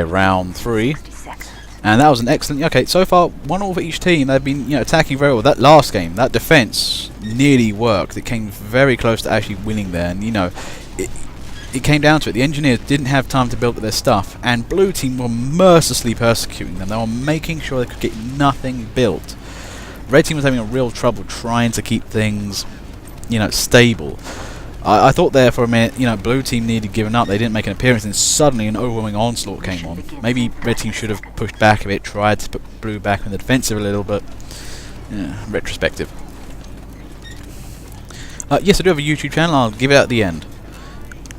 by round 3. And that was an excellent... Okay, so far, 1 all for each team. They've been, attacking very well. That last game, that defense nearly worked. It came very close to actually winning there. And, it came down to it. The engineers didn't have time to build up their stuff. And blue team were mercilessly persecuting them. They were making sure they could get nothing built. Red team was having a real trouble trying to keep things, stable. I thought there for a minute, blue team needed giving up. They didn't make an appearance, and suddenly an overwhelming onslaught came on. Maybe red team should have pushed back a bit, tried to put blue back in the defensive a little, but retrospective. Yes, I do have a YouTube channel. I'll give it at the end.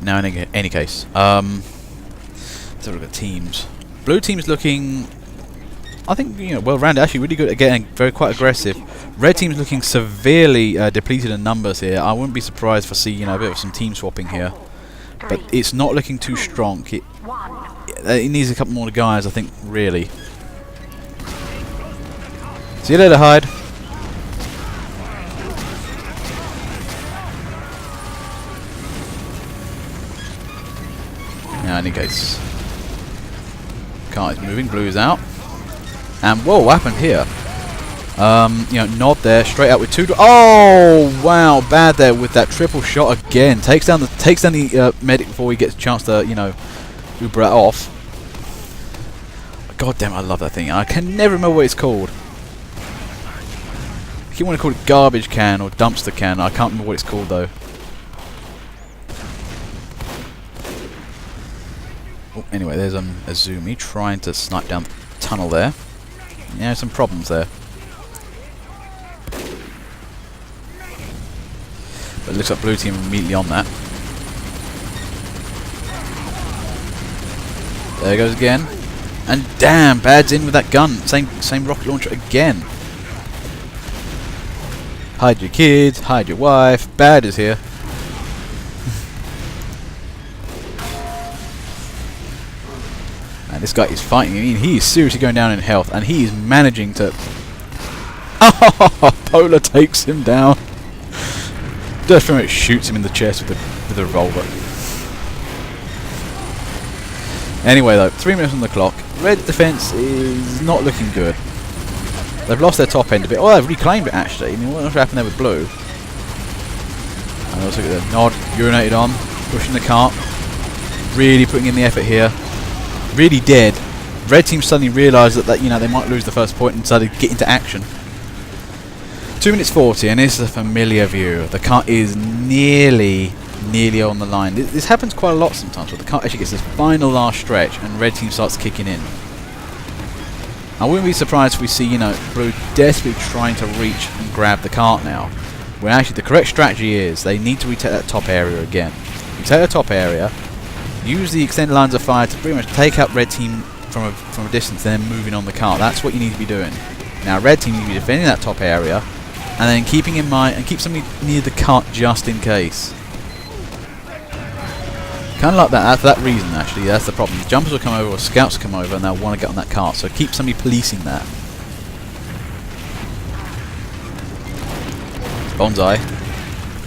Now, in any case, let's have a look at teams. Blue team's looking, I think, well-rounded, actually really good at getting quite aggressive. Red team's looking severely depleted in numbers here. I wouldn't be surprised if I see, a bit of some team swapping here. But it's not looking too strong. It needs a couple more guys, I think, really. See you later, Hyde. Now, in any case, car is moving. Blue's out. And whoa, what happened here? Nod there, straight out with 2. Oh wow, bad there with that triple shot again. Takes down the medic before he gets a chance to Uber it off. God damn, I love that thing. I can never remember what it's called. I keep wanting to call it garbage can or dumpster can. I can't remember what it's called though. Oh, anyway, there's Azumi trying to snipe down the tunnel there. Yeah, some problems there. But it looks like blue team immediately on that. There goes again. And damn, Bad's in with that gun. Same rocket launcher again. Hide your kids, hide your wife. Bad is here. And this guy is fighting. I mean, he is seriously going down in health, and he is managing to... Oh, Polar takes him down. Just from it shoots him in the chest with a revolver. Anyway, though, 3 minutes on the clock. Red defense is not looking good. They've lost their top end a bit. Oh, they've reclaimed it actually. I mean, what happened there with blue? And also get the nod, urinated on, pushing the cart, really putting in the effort here. Really dead. Red team suddenly realised that they might lose the first point and decided to get into action. 2 minutes 40, and this is a familiar view. The cart is nearly on the line. This happens quite a lot sometimes, where the cart actually gets this final last stretch, and red team starts kicking in. I wouldn't be surprised if we see, blue desperately trying to reach and grab the cart now. When actually the correct strategy is they need to retake that top area again. You take the top area, use the extended lines of fire to pretty much take out red team from a distance, and then moving on the cart. That's what you need to be doing. Now, red team need to be defending that top area, and then keeping in mind and keep somebody near the cart just in case. Kind of like that. For that reason, actually, that's the problem. Jumpers will come over, or scouts will come over, and they'll want to get on that cart. So keep somebody policing that. Bonsai.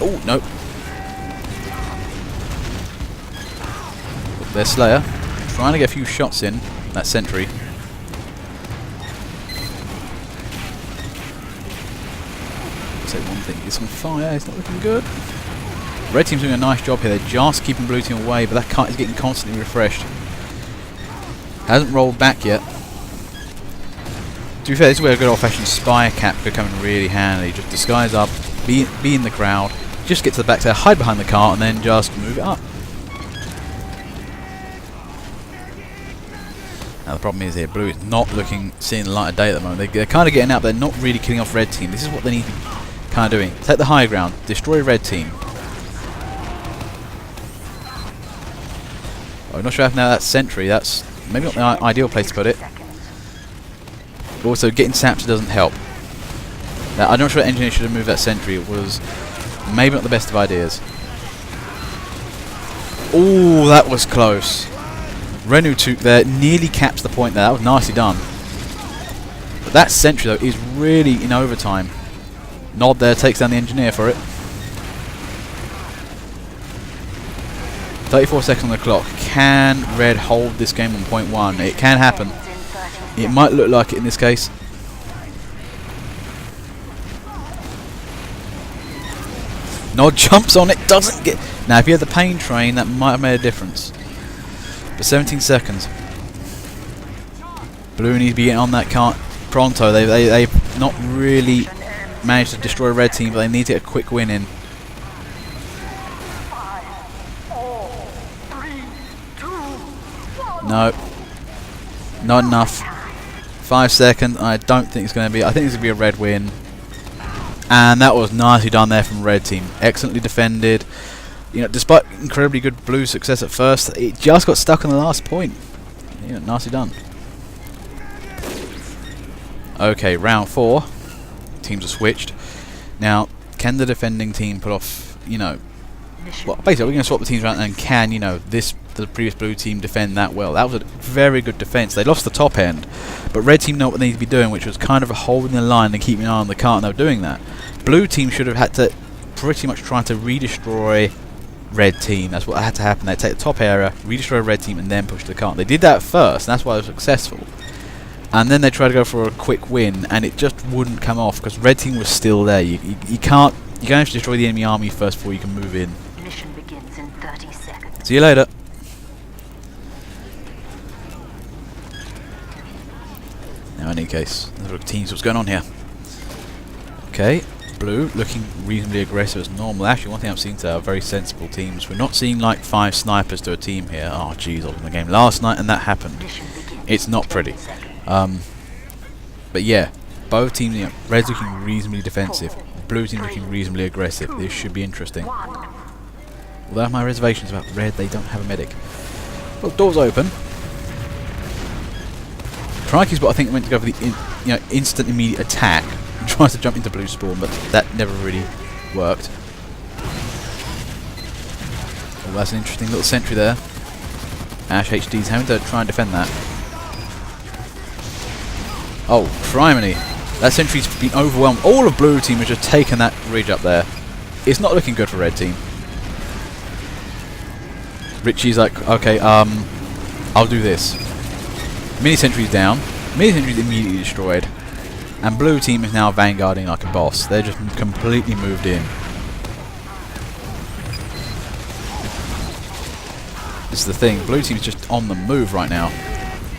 Oh no. There's Slayer trying to get a few shots in that sentry. I'll say one thing, it's on fire, it's not looking good. Red team's doing a nice job here, they're just keeping blue team away, but that kite is getting constantly refreshed. Hasn't rolled back yet. To be fair, this is where a good old-fashioned spy cap could come in really handy. Just disguise up, be in the crowd, just get to the back there, hide behind the cart, and then just move it up. Now the problem is here, blue is not seeing the light of day at the moment. They're kind of getting out, they're not really killing off red team. This is what they need to be kind of doing. Take the high ground, destroy red team. I'm not sure if now that's sentry, that's maybe not the ideal place to put it. But also getting saps doesn't help. Now, I'm not sure the engineer should have moved that sentry, it was maybe not the best of ideas. Oh, that was close. Renu Took there nearly caps the point there. That was nicely done. But that sentry though is really in overtime. Nod there takes down the engineer for it. 34 seconds on the clock. Can red hold this game on point 1? It can happen. It might look like it in this case. Nod jumps on it, doesn't get... Now if you had the pain train, that might have made a difference. But 17 seconds. Blue needs to be getting on that cart pronto. They've not really managed to destroy red team, but they need to get a quick win in. No. Not enough. 5 seconds. I don't think it's going to be... I think it's going to be a red win. And that was nicely done there from red team. Excellently defended. You know, despite incredibly good blue success at first, it just got stuck on the last point. Yeah, nicely done. Okay, round 4. Teams are switched. Now, can the defending team pull off, you know... Well, basically, we're going to swap the teams around, and can, you know, the previous blue team defend that well? That was a very good defense. They lost the top end, but red team know what they need to be doing, which was kind of holding the line and keeping an eye on the cart, and they were doing that. Blue team should have had to pretty much try to redestroy red team. That's what had to happen. They'd take the top area, redestroy red team, and then push the cart. They did that first, and that's why they were successful. And then they tried to go for a quick win, and it just wouldn't come off because red team was still there. You can't. You're going to have to destroy the enemy army first before you can move in. Mission begins in 30 seconds. See you later. Now, in any case, let's look at teams. What's going on here? Okay, blue looking reasonably aggressive as normal. Actually, one thing I've seen to are very sensible teams. We're not seeing like 5 snipers to a team here. Oh, jeez, I was in the game last night and that happened. It's not pretty. But yeah, both teams. You know, red's looking reasonably defensive. Blue team looking reasonably aggressive. This should be interesting. Although I have my reservations about red, they don't have a medic. Well, door's open. Crikey's but I think went to go for the instant immediate attack and tries to jump into blue spawn, but that never really worked. Oh, that's an interesting little sentry there. Ash HD's having to try and defend that. Oh, criminy. That sentry's been overwhelmed. All of blue team has just taken that ridge up there. It's not looking good for red team. Richie's like, okay, I'll do this. Mini sentry's down. Mini sentry's immediately destroyed. And blue team is now vanguarding like a boss. They're just completely moved in. This is the thing. Blue team's just on the move right now.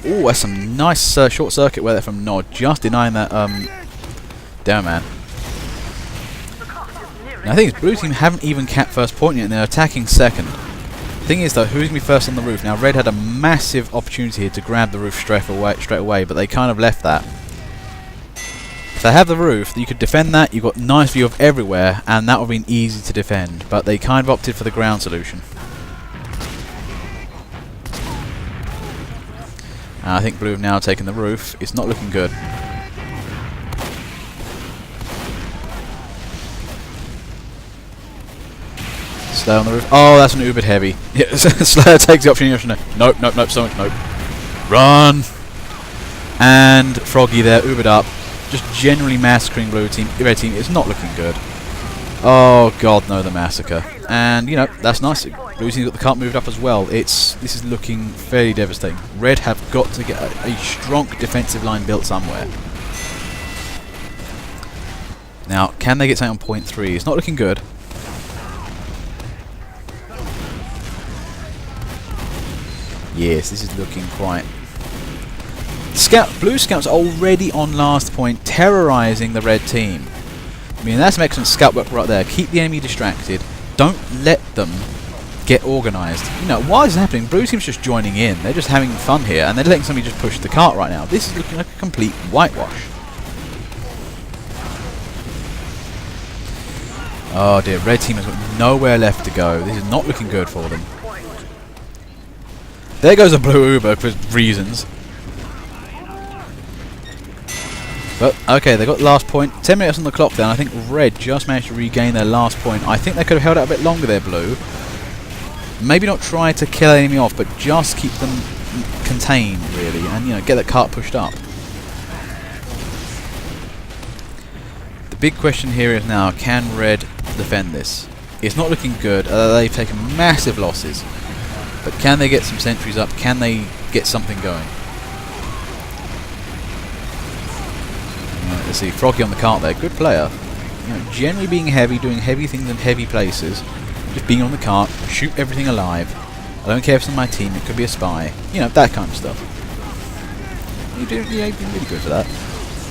Oh, that's some nice short circuit weather from Nod. Just denying that down man. Now, the thing is, blue team haven't even capped first point yet, and they're attacking second. Thing is though, who's going to be first on the roof? Now, red had a massive opportunity here to grab the roof straight away, but they kind of left that. If they have the roof, you could defend that. You've got nice view of everywhere, and that would have been easy to defend. But they kind of opted for the ground solution. I think blue have now taken the roof. It's not looking good. Stay on the roof. Oh, that's an Ubered heavy. Yeah, Slayer takes the option. Nope, nope, nope, so much nope. Run! And Froggy there, Ubered up. Just generally massacring blue team. Red team. It's not looking good. Oh god, no, the massacre. And, you know, that's nice. Blue team's got the cart moved up as well. This is looking fairly devastating. Red have got to get a strong defensive line built somewhere. Now, can they get something on point 3? It's not looking good. Yes, this is looking quite... Blue Scouts already on last point, terrorising the red team. I mean, that's some excellent scout work right there. Keep the enemy distracted. Don't let them get organised. You know, why is this happening? Blue team's just joining in. They're just having fun here, and they're letting somebody just push the cart right now. This is looking like a complete whitewash. Oh dear, red team has got nowhere left to go. This is not looking good for them. There goes a blue Uber for reasons. But, okay, they got the last point. 10 minutes on the clock then. I think red just managed to regain their last point. I think they could have held out a bit longer there, blue. Maybe not try to kill the enemy off, but just keep them contained, really. And, you know, get that cart pushed up. The big question here is now, can red defend this? It's not looking good. They've taken massive losses. But can they get some sentries up? Can they get something going? Let's see, Froggy on the cart there, good player. You know, generally being heavy, doing heavy things in heavy places, just being on the cart, shoot everything alive. I don't care if it's on my team, it could be a spy. You know, that kind of stuff. You've been really good for that.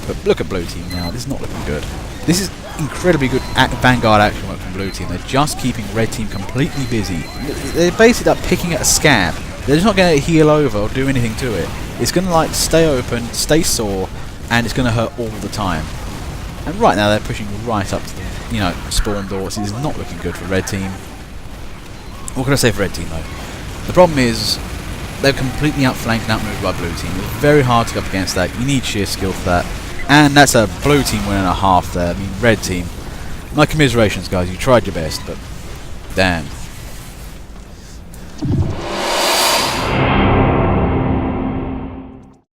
But look at blue team now, this is not looking good. This is incredibly good vanguard action work from blue team. They're just keeping red team completely busy. They're basically like picking at a scab. They're just not going to heal over or do anything to it. It's going to like stay open, stay sore, and it's going to hurt all the time. And right now they're pushing right up to the, you know, spawn doors. It is not looking good for red team. What can I say for red team though? The problem is they're completely outflanked and outmoved by blue team. It's very hard to go up against that. You need sheer skill for that. And that's a blue team win and a half there. I mean, red team. My commiserations, guys. You tried your best, but damn.